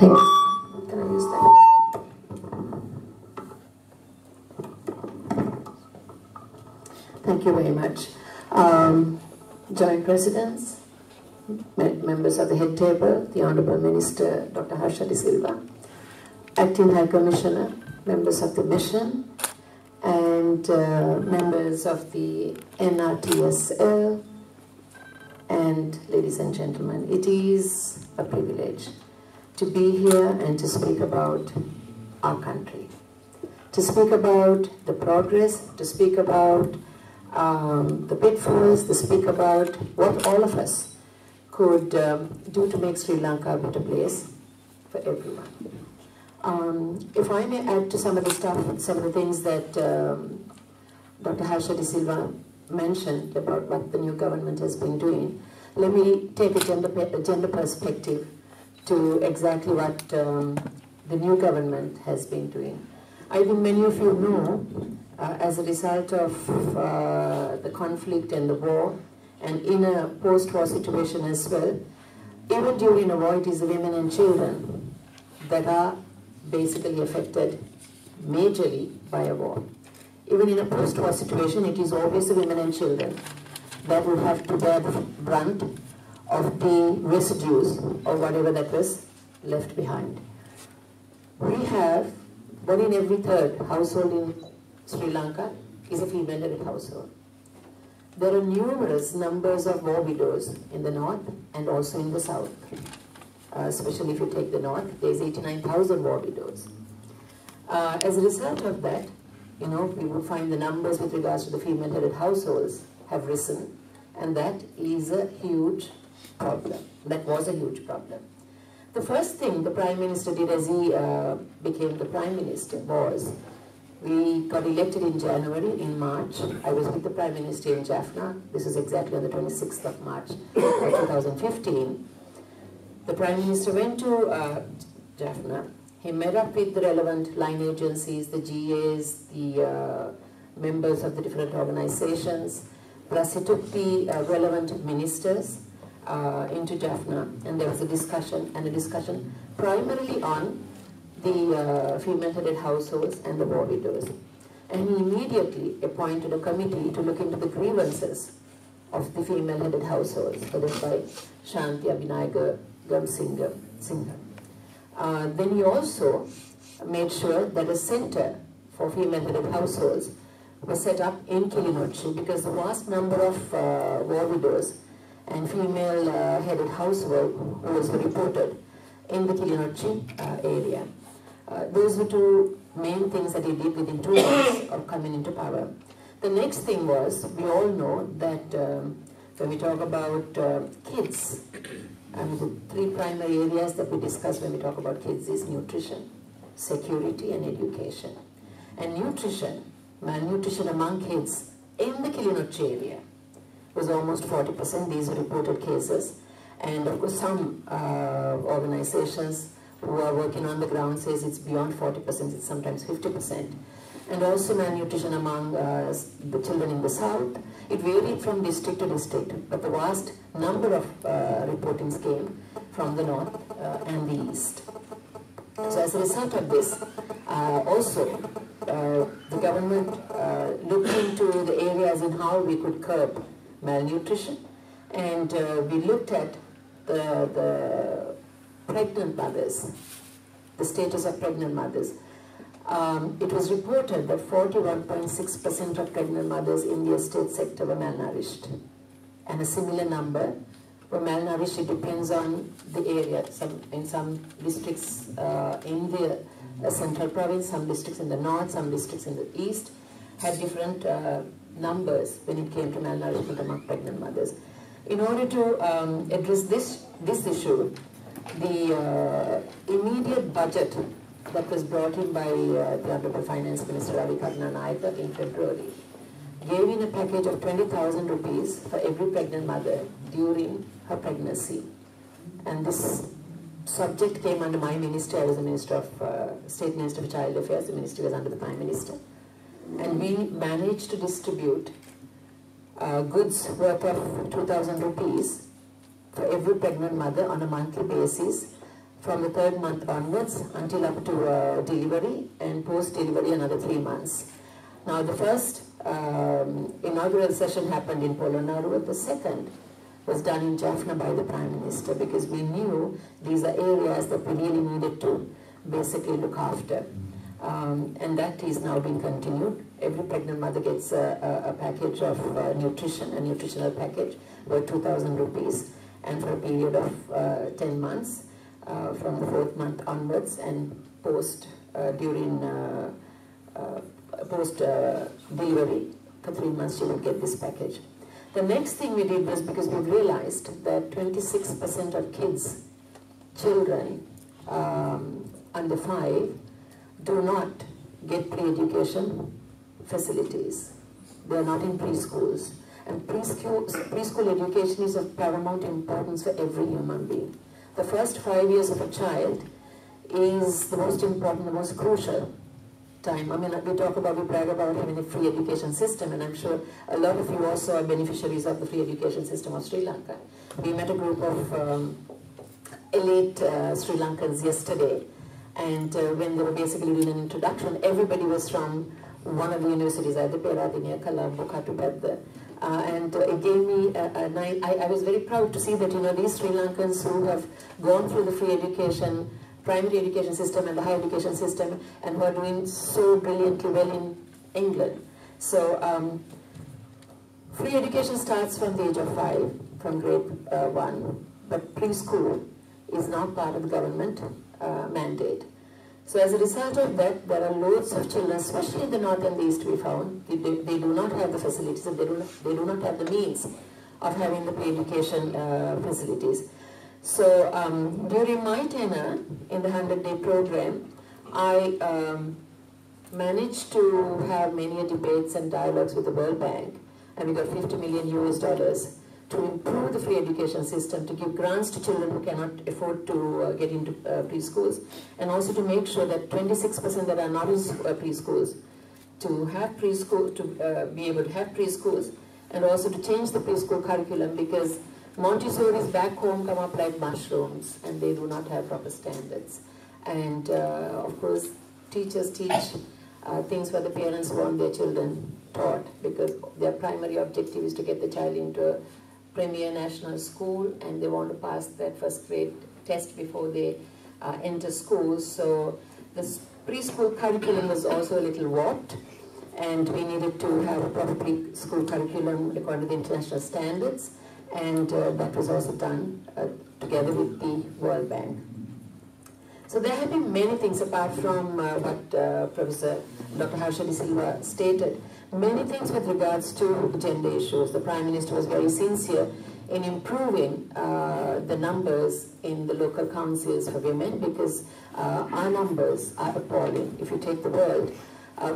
Thank you. Can I use that? Thank you very much. Joint Presidents, members of the head table, the Honourable Minister Dr. Nrt-Sl, Acting High Commissioner, members of the mission, and members of the Nrt-Sl, and ladies and gentlemen, it is a privilege to be here and to speak about our country, to speak about the progress, to speak about the pitfalls, to speak about what all of us could do to make Sri Lanka a better place for everyone. If I may add to some of the stuff, some of the things that Dr. Nrt-Sl mentioned about what the new government has been doing, let me take a gender perspective to exactly what the new government has been doing. I think many of you know, as a result of the conflict and the war, and in a post-war situation as well, even during a war, it is the women and children that are basically affected majorly by a war. Even in a post-war situation, it is always the women and children that will have to bear the brunt of the residues of whatever that was left behind. We have 1 in every 3rd household in Sri Lanka is a female-headed household. There are numerous numbers of war widows in the north and also in the south. Especially if you take the north, there's 89,000 war widows. As a result of that, you know, we will find the numbers with regards to the female-headed households have risen, and that is a huge problem. That was a huge problem. The first thing the Prime Minister did as he became the Prime Minister was, we got elected in January. In March, I was with the Prime Minister in Jaffna. This is exactly on the 26th of March 2015. The Prime Minister went to Jaffna. He met up with the relevant line agencies, the GAs, the members of the different organizations, plus he took the relevant ministers into Jaffna, and there was a discussion primarily on the female-headed households and the war widows. And he immediately appointed a committee to look into the grievances of the female-headed households, headed by Shanti Abhinayaga Singha. Then he also made sure that a center for female-headed households was set up in Kilinochchi, because the vast number of war widows and female-headed households were reported in the Kilinochchi area. Those were two main things that he did within 2 months of coming into power. The next thing was, we all know that when we talk about kids, the 3 primary areas that we discuss when we talk about kids is nutrition, security, and education. And nutrition, malnutrition among kids in the Kilinochchi area was almost 40%. These are reported cases. And of course, some organizations who are working on the ground says it's beyond 40%, it's sometimes 50%. And also malnutrition among the children in the south. It varied from district to district, but the vast number of reportings came from the north and the east. So as a result of this, also the government looked into the areas in how we could curb malnutrition, and we looked at the pregnant mothers, the status of pregnant mothers. It was reported that 41.6% of pregnant mothers in the estate sector were malnourished, and a similar number were malnourished. It depends on the area. In some districts in the central province, some districts in the north, some districts in the east had different numbers when it came to malnourishment among pregnant mothers. In order to address this issue, the immediate budget that was brought in by the Honorable Finance Minister Ravi Karnanayaka in February gave in a package of 20,000 rupees for every pregnant mother during her pregnancy. And this subject came under my ministry. I was the Minister of State Minister of Child Affairs. The ministry was under the Prime Minister. And we managed to distribute goods worth of 2,000 rupees for every pregnant mother on a monthly basis from the 3rd month onwards until up to delivery, and post-delivery another 3 months. Now the first inaugural session happened in Polonnaruwa. The second was done in Jaffna by the Prime Minister, because we knew these are areas that we really needed to basically look after. And that is now being continued. Every pregnant mother gets a package of nutrition, a nutritional package worth 2,000 rupees, and for a period of 10 months, from the 4th month onwards, and post delivery for 3 months she would get this package. The next thing we did was, because we realized that 26% of children under 5 do not get pre-education facilities. They are not in preschools. And preschool education is of paramount importance for every human being. The first 5 years of a child is the most important, the most crucial time. I mean, we brag about having a free education system, and I'm sure a lot of you also are beneficiaries of the free education system of Sri Lanka. We met a group of elite Sri Lankans yesterday, and when they were basically doing an introduction, everybody was from one of the universities, either Peradeniya, Colombo, Katubadda, and it gave me I was very proud to see that, you know, these Sri Lankans who have gone through the free education, primary education system and the higher education system, and who are doing so brilliantly well in England. So free education starts from the age of 5, from grade 1, but preschool is not part of the government mandate. So as a result of that, there are loads of children, especially in the north and the east, we found, they do not have the facilities, and they do not have the means of having the pre-education facilities. So during my tenure in the 100-day program, I managed to have many debates and dialogues with the World Bank, and we got $50 million to improve the free education system, to give grants to children who cannot afford to get into preschools, and also to make sure that 26% that are not in preschools, to have preschool, to be able to have preschools, and also to change the preschool curriculum, because Montessori's back home come up like mushrooms, and they do not have proper standards. And of course, teachers teach things what the parents want their children taught, because their primary objective is to get the child into a premier national school, and they want to pass that first grade test before they enter school. So this preschool curriculum was also a little warped, and we needed to have a proper preschool curriculum according to the international standards, and that was also done together with the World Bank. So there have been many things apart from what Professor Dr. Nrt-Sl stated. Many things with regards to gender issues. The Prime Minister was very sincere in improving the numbers in the local councils for women, because our numbers are appalling. If you take the world,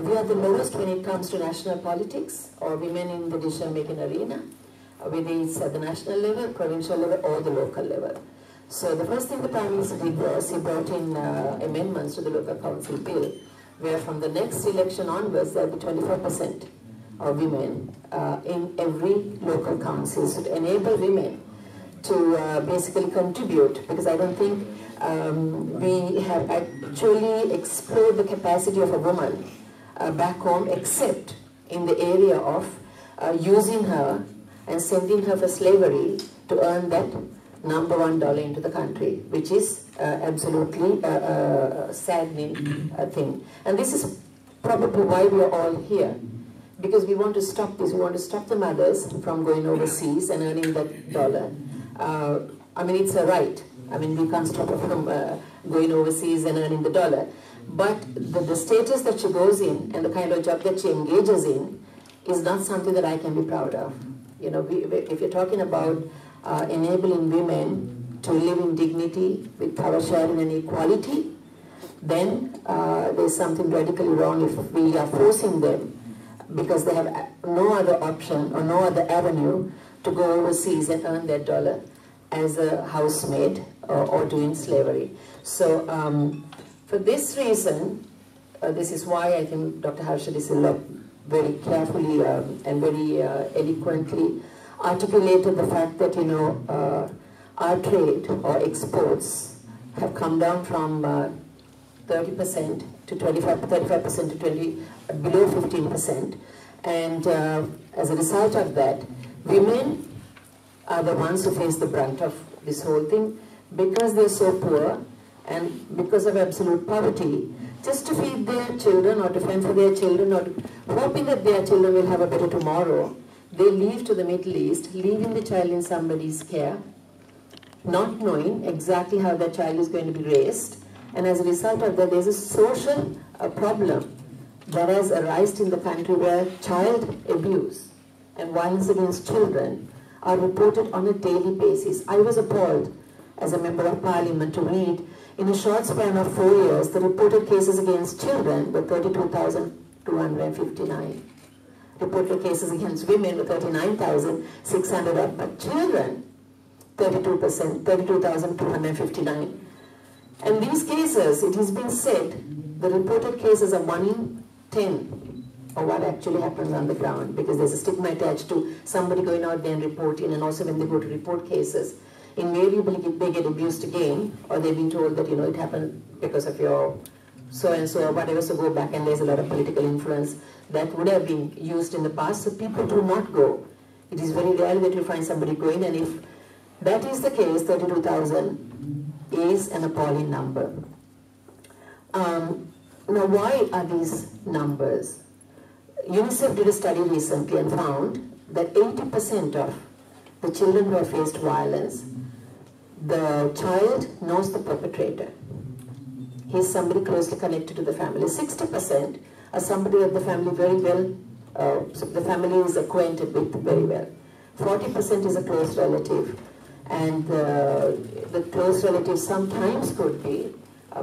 we are the lowest when it comes to national politics or women in the decision-making arena, whether it's at the national level, provincial level, or the local level. So the first thing the Prime Minister did was he brought in amendments to the local council bill, where from the next election onwards there will be 24% of women in every local council, so to enable women to basically contribute, because I don't think we have actually explored the capacity of a woman back home, except in the area of using her and sending her for slavery to earn that #1 into the country, which is absolutely a saddening thing. And this is probably why we are all here, because we want to stop this. We want to stop the mothers from going overseas and earning that dollar. I mean, it's a right. I mean, we can't stop her from going overseas and earning the dollar. But the status that she goes in and the kind of job that she engages in is not something that I can be proud of. You know, if you're talking about enabling women to live in dignity with power sharing and equality, then there's something radically wrong if we are forcing them, because they have no other option or no other avenue to go overseas and earn their dollar as a housemaid or doing slavery. So for this reason, this is why I think Dr. Nrt-Sl very carefully and very eloquently articulated the fact that, you know, our trade or exports have come down from 30% to 35% to below 15%. And as a result of that, women are the ones who face the brunt of this whole thing because they're so poor and because of absolute poverty. Just to feed their children or to fend for their children or hoping that their children will have a better tomorrow, they leave to the Middle East, leaving the child in somebody's care, not knowing exactly how that child is going to be raised. And as a result of that, there's a social problem that has arisen in the country where child abuse and violence against children are reported on a daily basis. I was appalled as a member of parliament to read in a short span of 4 years, the reported cases against children were 32,259. Reported cases against women were 39,600, but children, 32,259. And these cases, it has been said, the reported cases are 1 in 10 of what actually happens on the ground, because there's a stigma attached to somebody going out there and reporting, and also when they go to report cases, invariably they get abused again, or they've been told that, you know, it happened because of your so-and-so or whatever, so go back, and there's a lot of political influence that would have been used in the past, so people do not go. It is very rare that you find somebody going, and if that is the case, 32,000 is an appalling number. Now, why are these numbers? UNICEF did a study recently and found that 80% of the children who have faced violence, the child knows the perpetrator. He's somebody closely connected to the family. 60% are somebody that the family very well, so the family is acquainted with very well. 40% is a close relative. And the close relative sometimes could be,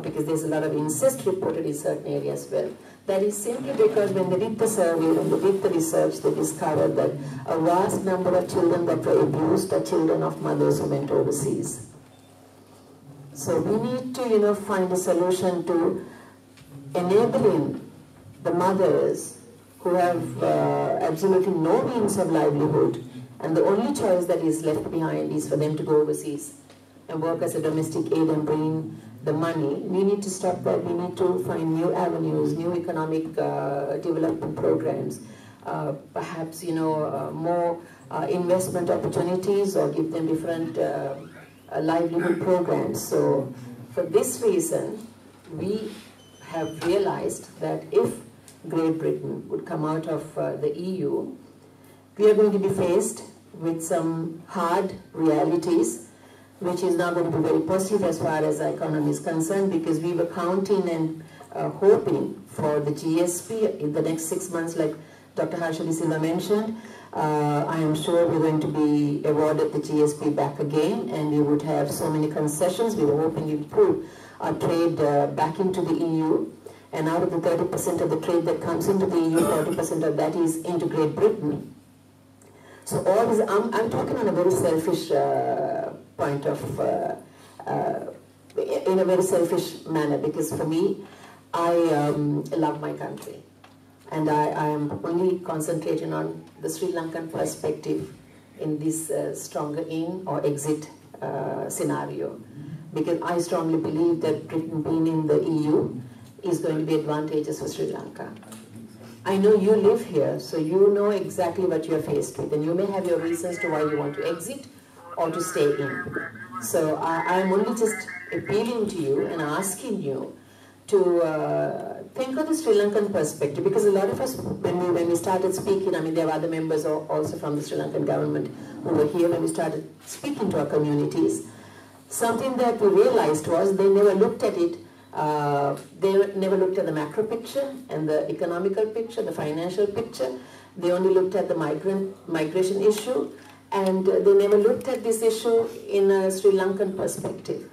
because there's a lot of incest reported in certain areas as well. That is simply because when they did the survey, when they did the research, they discovered that a vast number of children that were abused are children of mothers who went overseas. So we need to, you know, find a solution to enabling the mothers who have absolutely no means of livelihood, and the only choice that is left behind is for them to go overseas and work as a domestic aid and bring the money. We need to stop that. We need to find new avenues, new economic development programs, perhaps, you know, more investment opportunities, or give them different livelihood programs. So for this reason, we have realized that if Great Britain would come out of the EU, we are going to be faced with some hard realities, which is not going to be very positive as far as our economy is concerned, because we were counting and hoping for the GSP in the next 6 months, like Dr. Nrt-Sl mentioned. I am sure we're going to be awarded the GSP back again, and we would have so many concessions. We were hoping to improve our trade back into the EU, and out of the 30% of the trade that comes into the EU, 40% of that is into Great Britain. So all this, I'm talking on a very selfish point of, in a very selfish manner, because for me, I love my country. And I am only concentrating on the Sri Lankan perspective in this stronger in or exit scenario. Because I strongly believe that Britain being in the EU is going to be advantageous for Sri Lanka. I know you live here, so you know exactly what you're faced with, and you may have your reasons to why you want to exit or to stay in. So I'm only just appealing to you and asking you to think of the Sri Lankan perspective, because a lot of us, when we started speaking, I mean, there were other members also from the Sri Lankan government who were here when we started speaking to our communities. Something that we realized was they never looked at it. They never looked at the macro picture and the economical picture, the financial picture. They only looked at the migration issue, and they never looked at this issue in a Sri Lankan perspective.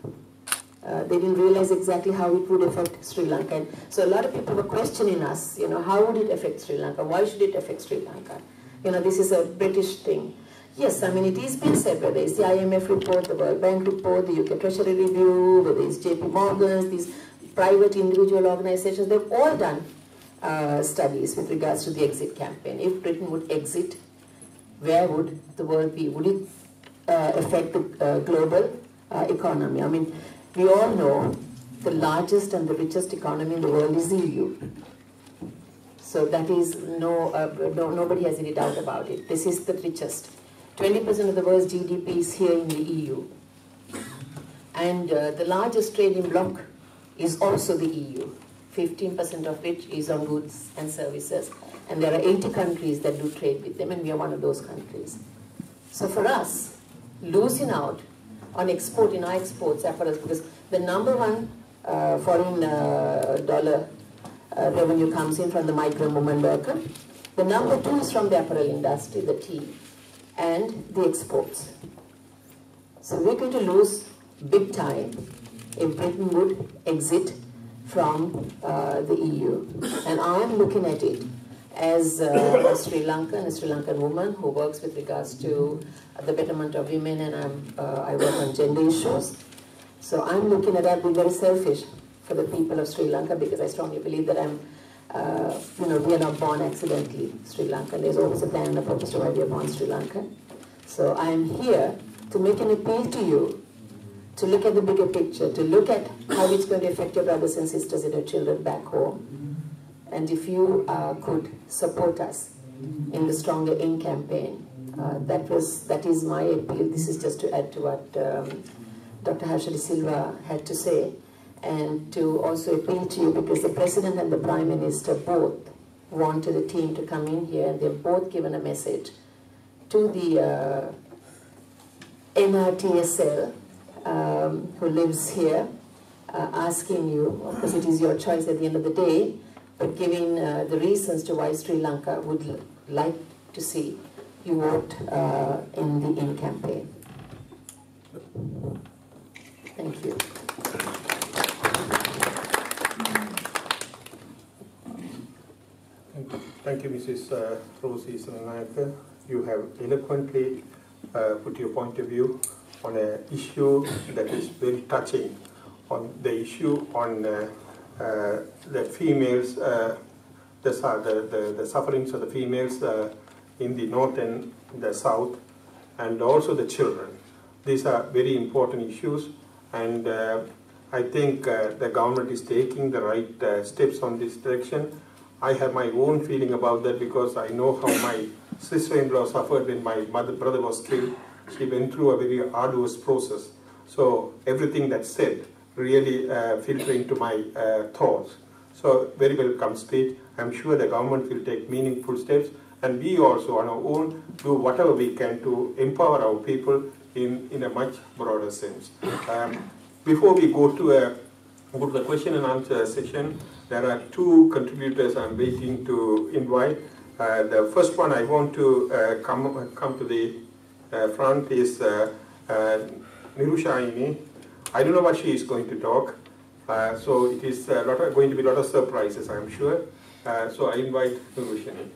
They didn't realize exactly how it would affect Sri Lanka. And so a lot of people were questioning us, you know, how would it affect Sri Lanka? Why should it affect Sri Lanka? You know, this is a British thing. Yes, I mean, it is being said, whether it's the IMF report, the World Bank report, the UK Treasury Review, whether it's JP Morgan's, these private individual organizations, they've all done studies with regards to the exit campaign. If Britain would exit, where would the world be? Would it affect the global economy? I mean, We all know the largest and the richest economy in the world is the EU. So that is nobody has any doubt about it. This is the richest. 20% of the world's GDP is here in the EU. And the largest trading bloc is also the EU, 15% of which is on goods and services. And there are 80 countries that do trade with them, and we are one of those countries. So for us, losing out on exporting our exports, because the number one foreign dollar revenue comes in from the migrant woman worker. The number two is from the apparel industry, the tea, and the exports. So we're going to lose big time if Britain would exit from the EU. And I'm looking at it as a Sri Lankan woman who works with regards to the betterment of women, and I work on gender issues. So I'm looking at that being very selfish for the people of Sri Lanka, because I strongly believe that we are not born accidentally Sri Lankan. There's always a plan and a purpose to why we are born Sri Lankan. So I'm here to make an appeal to you to look at the bigger picture, to look at how it's going to affect your brothers and sisters and your children back home. And if you could support us in the Stronger In campaign, that is my appeal. This is just to add to what Dr. Nrt-Sl had to say, and to also appeal to you, because the President and the Prime Minister both wanted a team to come in here, and they've both given a message to the Nrt-Sl, who lives here, asking you, of course it is your choice at the end of the day, but giving the reasons to why Sri Lanka would like to see you vote in the In campaign. Thank you. Thank you, Mrs. Rosie Sananayaka. You have eloquently put your point of view on an issue that is very touching, on the issue on the females, the sufferings of the females in the north and the south, and also the children. These are very important issues, and I think the government is taking the right steps on this direction. I have my own feeling about that, because I know how my sister-in-law suffered when my brother was killed. She went through a very arduous process. So everything that's said really filter into my thoughts. So very welcome speech. I'm sure the government will take meaningful steps, and we also on our own do whatever we can to empower our people in a much broader sense. Before we go to the question and answer session, there are two contributors I'm waiting to invite. The first one I want to come to the front is Nirushaini. I don't know what she is going to talk, so it is going to be a lot of surprises, I'm sure. So I invite Nirushaini.